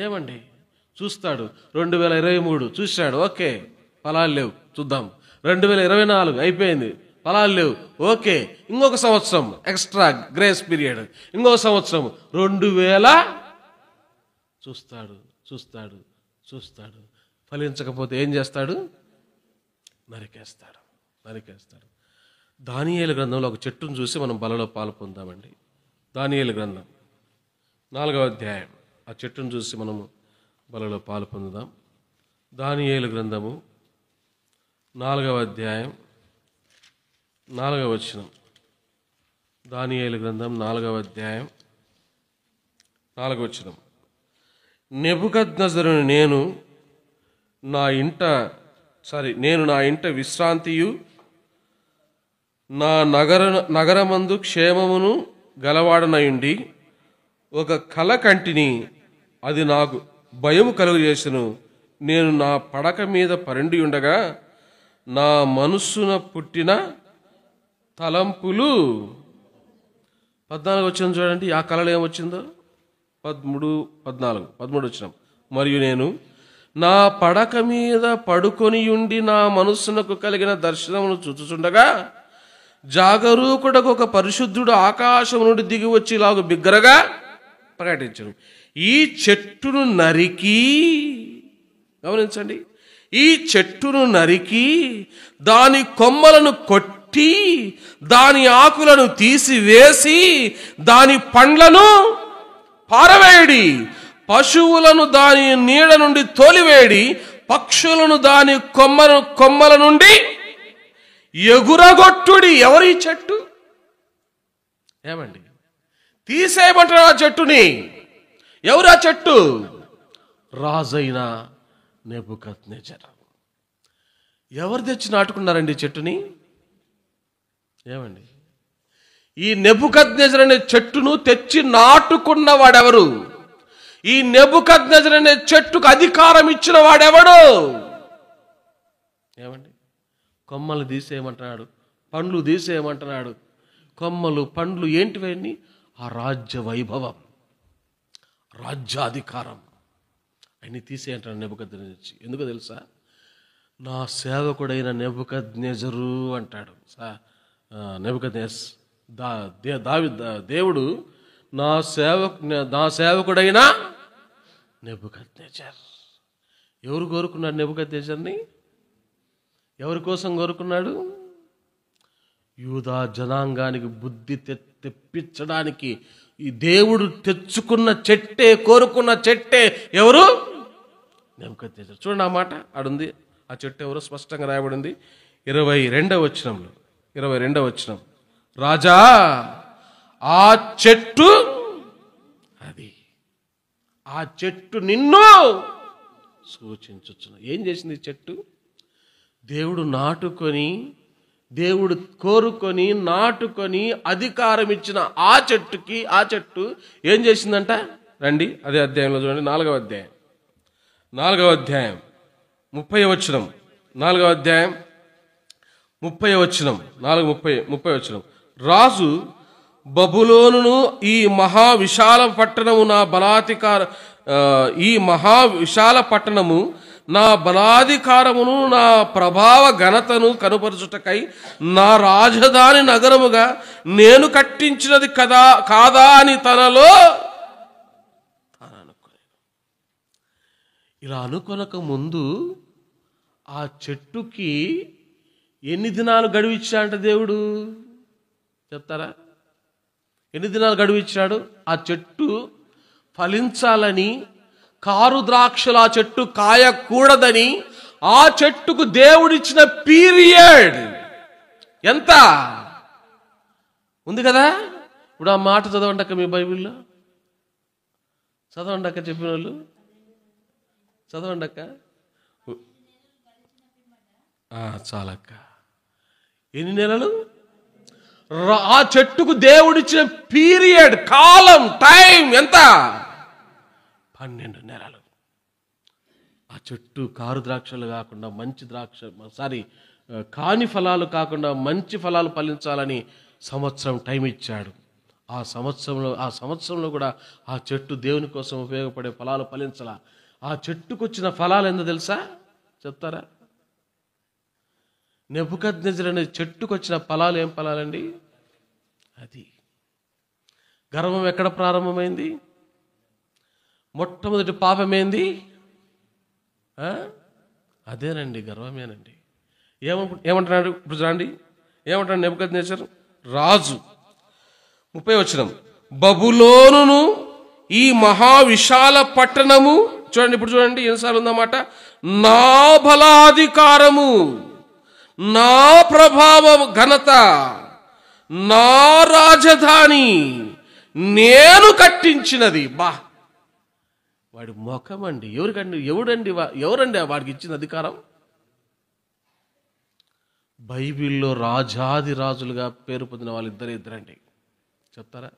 ఏమండి, చూస్తాడు. 2023 చూశాడు, ఓకే ఫలాలు లేవు, చూద్దాం. 2024 అయిపోయింది, ఫలాలు లేవు, ఓకే ఇంకొక సంవత్సరం ఎక్స్ట్రా గ్రేస్ పీరియడ్, ఇంకొక సంవత్సరం 2000 చూస్తాడు, చూస్తాడు, చూస్తాడు. ఫలించకపోతే ఏం చేస్తాడు? నరికేస్తాడు, నరికేస్తాడు. దానియేలు గ్రంథంలో ఒక చెట్టును చూసి మనం బలలో పాలు పొందామండి. దానియేలు గ్రంథం 4వ అధ్యాయం, ఆ చెట్టును చూసి మనము బలలో పాలు పొందుదాం. దానియేలు గ్రంథము 4వ అధ్యాయం 4వ వచనం. దానియేలు గ్రంథం 4వ అధ్యాయం 4వ వచనం. నెబుకద్నెజరుని నేను నా ఇంట విశ్రాంతియు నా నగరమందు క్షేమమును గలవాడనయుండి ఒక కల కంటిని, అది నాకు భయము కలుగజేసెను. నేను నా పడక మీద పరుండి ఉండగా నా మనస్సున పుట్టిన తలంపులు. 14 వచ్చిన చూడండి, ఆ కళలో ఏమొచ్చిందో. 13 వచ్చిన. మరియు నేను నా పడక మీద పడుకొని ఉండి నా మనస్సునకు కలిగిన దర్శనమును చూచుచుండగా జాగరూకుడకు ఒక పరిశుద్ధుడు ఆకాశం నుండి దిగి వచ్చి ఇలాగ బిగ్గరగా ప్రకటించను, ఈ చెట్టును నరికి, గమనించండి, ఈ చెట్టును నరికి దాని కొమ్మలను కొట్టి దాని ఆకులను తీసివేసి దాని పండ్లను పారవేయడి, పశువులను దాని నీడ నుండి తోలివేయడి, పక్షులను దాని కొమ్మల నుండి ఎగురగొట్టుడి. ఎవరి చెట్టు? ఏమండి, తీసేయమంటారు ఆ చెట్టుని. ఎవరు ఆ చెట్టు? రాజైన నెబుకద్నెజరు. ఎవరు తెచ్చి నాటుకున్నారండి చెట్టుని? ఏమండి, ఈ నెబుకద్నెజరు అనే చెట్టును తెచ్చి నాటుకున్న వాడెవరు? ఈ నెబుకద్నెజరు అనే చెట్టుకు అధికారం ఇచ్చిన వాడెవడు? ఏమండి, కొమ్మలు తీసేయమంటున్నాడు, పండ్లు తీసేయమంటున్నాడు. కొమ్మలు పండ్లు ఏంటివన్నీ? ఆ రాజ్య వైభవం, రాజ్యాధికారం అన్ని తీసేయంటాడు నెబుకద్నెజరు. ఎందుకో తెలుసా? నా సేవకుడైన నెబుకద్నెజరు అంటాడు. దేవుడు నా సేవకుడైన నెబుకద్నెజరు. ఎవరు కోరుకున్నాడు నెబుకద్నెజరుని? ఎవరి కోసం కోరుకున్నాడు? యూదా జనాంగానికి బుద్ధి తెప్పించడానికి ఈ దేవుడు తెచ్చుకున్న చెట్టే, కోరుకున్న చెట్టే ఎవరు? నెబుకద్నెజరు. చూడండి ఆ మాట ఆడుంది. ఆ చెట్టు ఎవరో స్పష్టంగా రాయబడింది 22వ వచనంలో. 22వ వచనం, రాజా ఆ చెట్టు అది, ఆ చెట్టు నిన్ను సూచించుచున్న. ఏం చేసింది ఈ చెట్టు? దేవుడు నాటుకొని, దేవుడు కోరుకొని నాటుకొని అధికారం ఇచ్చిన ఆ చెట్టు ఏం చేసిందంట? రండి అదే అధ్యాయంలో చూడండి. 4వ అధ్యాయం 30వ వచనం. 4వ అధ్యాయం 30వ వచనం. 30వ వచనం. రాజు బబులోనును ఈ మహావిశాల పట్టణము నా బలాధికారమును నా ప్రభావ ఘనతను కనుపరచుటకై నా రాజధాని నగరముగా నేను కట్టించినది కాదా అని తనలో తాను అనుకునే. ఇలా అనుకొనక ముందు ఆ చెట్టుకి ఎన్ని దినాలు గడువు ఇచ్చాడంట దేవుడు చెప్తారా? ఎన్ని దినాలు గడువు ఇచ్చాడు? ఆ చెట్టు ఫలించాలని, కారు ద్రాక్షలు ఆ చెట్టు కాయకూడదని ఆ చెట్టుకు దేవుడిచ్చిన పీరియడ్ ఎంత ఉంది కదా. ఇప్పుడు ఆ మాట చదవండి మీ బైబిల్లో, చదవండి చెప్పిన వాళ్ళు చదవండి చాలక్క. ఎన్ని నెలలు? ఆ చెట్టుకు దేవుడిచ్చిన పీరియడ్, కాలం, టైం ఎంత? 12 నెలలు. ఆ చెట్టు కారు ద్రాక్షలు కాకుండా మంచి కాని ఫలాలు కాకుండా మంచి ఫలాలు ఫలించాలని సంవత్సరం టైం ఇచ్చాడు. ఆ సంవత్సరంలో కూడా ఆ చెట్టు దేవుని కోసం ఉపయోగపడే ఫలాలు ఫలించాల. ఆ చెట్టుకు వచ్చిన ఫలాలు ఏందో తెలుసా? చెప్తారా? నెబుకద్నెజరు అనే చెట్టుకు వచ్చిన ఫలాలు ఏం ఫలాలండి? అది గర్వం ఎక్కడ ప్రారంభమైంది? మొట్టమొదటి పాపమేంది? అదేనండి, గర్వమేనండి. ఏమంటున్నాడు ఇప్పుడు చూడండి, ఏమంటాడు నెబుకద్నెజరు రాజు? 30వ వచనం, బబులోనును ఈ మహావిశాల పట్టణము, చూడండి ఇప్పుడు చూడండి ఎన్నిసార్లు ఉందన్నమాట, నా బలాధికారము, నా ప్రభావ ఘనత, నా రాజధాని నేను కట్టించినది. వాడి ముఖం అండి. ఎవరండి వాడికి ఇచ్చిన అధికారం? బైబిల్లో రాజాది రాజులుగా పేరు పొందిన వాళ్ళు ఇద్దరండి. చెప్తారా?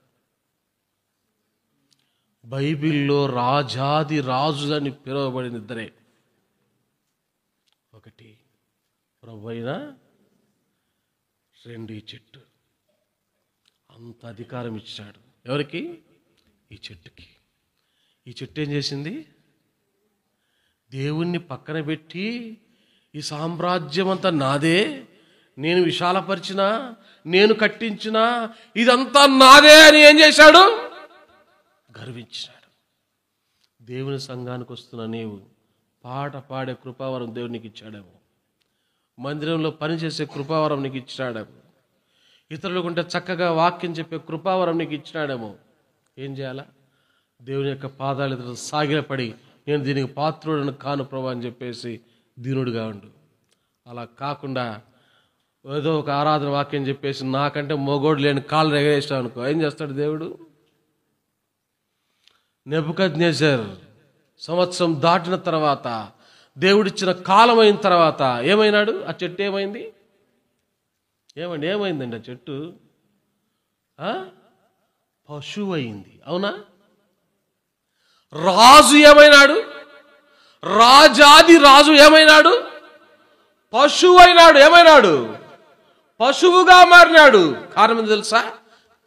బైబిల్లో రాజాది రాజులని పిలువబడిన ఇద్దరే. ఒకటి ప్రభువైన, 2 ఈ చెట్టు. అంత అధికారం ఇచ్చాడు ఎవరికి? ఈ చెట్టుకి. ఈ చెట్టు ఏం చేసింది? దేవుణ్ణి పక్కన పెట్టి ఈ సామ్రాజ్యం అంతా నాదే, నేను విశాలపరిచినా, నేను కట్టించినా, ఇదంతా నాదే అని ఏం చేశాడు? గర్వించాడు. దేవుని సంఘానికి వస్తున్న నీవు పాట పాడే కృపావరం దేవునికి ఇచ్చాడేమో, మందిరంలో పనిచేసే కృపావరం నీకు ఇచ్చినాడేమో, ఇతరులకుంటే చక్కగా వాక్యం చెప్పే కృపావరం నీకు ఇచ్చినాడేమో. ఏం చేయాలా? దేవుని యొక్క పాదాలు ఎదుట సాగిలపడి, నేను దీనికి పాత్రుడను కాను ప్రభు అని చెప్పేసి దీనుడిగా ఉండు. అలా కాకుండా ఏదో ఒక ఆరాధన వాక్యం చెప్పేసి నాకంటే మొగోడు లేని కాళ్ళు ఎగరేసావు అనుకో, ఏం చేస్తాడు దేవుడు? నెబుకద్నెజర్ సంవత్సరం దాటిన తర్వాత, దేవుడిచ్చిన కాలం అయిన తర్వాత ఏమైనాడు? ఆ చెట్టు ఏమైంది? ఏమైందండి ఆ చెట్టు? పశువు అయింది. అవునా? రాజు ఏమైనాడు? రాజాది రాజు ఏమైనాడు? పశువు అయినాడు. ఏమైనాడు? పశువుగా మారినాడు. కారణం ఏందో తెలుసా?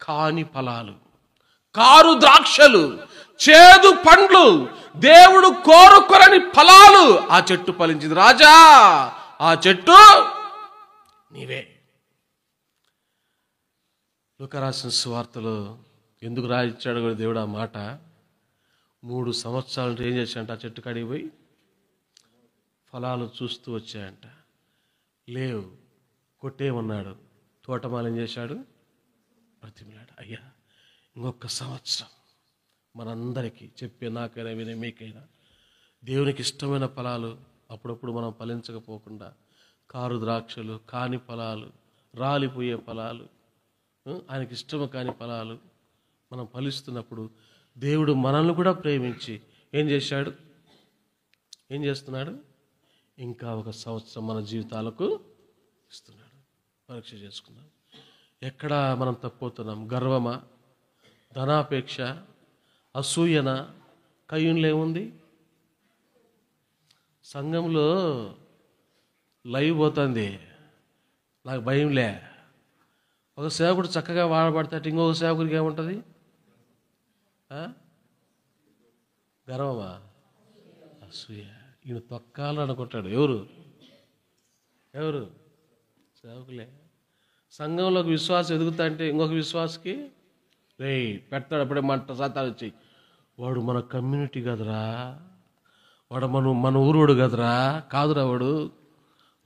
కాని ఫలాలు, కారు ద్రాక్షలు, చేదు పండ్లు, దేవుడు కోరుకొరని ఫలాలు ఆ చెట్టు ఫలించింది. రాజా, ఆ చెట్టు నీవే. లూకా రాసిన సువార్తలో ఎందుకు రాయించాడు కూడా దేవుడు ఆ మాట? 3 సంవత్సరాలు ఏం చేశాడంట? ఆ చెట్టు కాడికి పోయి ఫలాలు చూస్తూ వచ్చాయంట. లేవు, కొట్టేమన్నాడు. తోటమాలు ఏం చేశాడు? బ్రతిమిలాడు. అయ్యా, ఇంకొక సంవత్సరం మనందరికీ చెప్పే, నాకైనా వినే మీకైనా, దేవునికి ఇష్టమైన ఫలాలు అప్పుడప్పుడు మనం ఫలించకపోకుండా, కారు ద్రాక్షలు, కాని ఫలాలు, రాలిపోయే ఫలాలు, ఆయనకి ఇష్టము కాని ఫలాలు మనం ఫలిస్తున్నప్పుడు దేవుడు మనల్ని కూడా ప్రేమించి ఏం చేశాడు? ఏం చేస్తున్నాడు? ఇంకా ఒక సంవత్సరం మన జీవితాలకు ఇస్తున్నాడు. పరీక్ష చేసుకుందాం. ఎక్కడ మనం తప్పుతున్నాం? గర్వమా? ధనాపేక్ష? అసూయన? కయ్యూన్లో ఏముంది? సంఘంలో లైవ్ పోతుంది, నాకు భయంలే. ఒక సేవకుడు చక్కగా వాడబడతాడు, ఇంకొక సేవకుడికి ఏముంటుంది? గర్వమా? అసూయ. ఈయన తొక్కాలని అనుకుంటాడు. ఎవరు? సేవకులే. సంఘంలోకి విశ్వాసం ఎదుగుతా అంటే ఇంకొక విశ్వాసకి పెడతాడు. అప్పుడే మంట శాతాలు వచ్చి, వాడు మన కమ్యూనిటీ కదరా, వాడు మన ఊరోడు కదరా, కాదురా వాడు,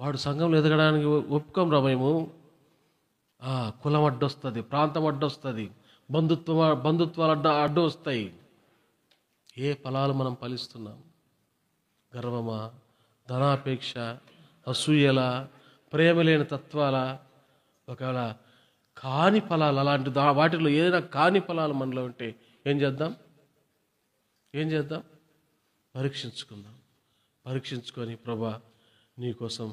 వాడు సంఘంలో ఎదగడానికి ఒప్పుకోం రా మేము. కులం అడ్డొస్తుంది, ప్రాంతం అడ్డొస్తుంది, బంధుత్వాలు అడ్డు వస్తాయి. ఏ ఫలాలు మనం ఫలిస్తున్నాం? గర్వమా, ధనాపేక్ష, అసూయల, ప్రేమ లేని తత్వాల, ఒకవేళ కాని ఫలాలు, అలాంటి వాటిలో ఏదైనా కాని ఫలాలు మనలో ఉంటే ఏం చేద్దాం? పరీక్షించుకొని ప్రభా నీకోసం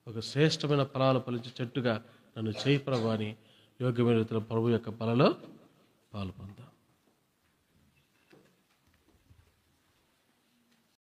ఒక శ్రేష్టమైన ఫలాలు ఫలించే చెట్టుగా నన్ను చేయి ప్రభా అని యోగ్యమైన రీతిలో ప్రభు యొక్క బలలో పాల్పొందాం.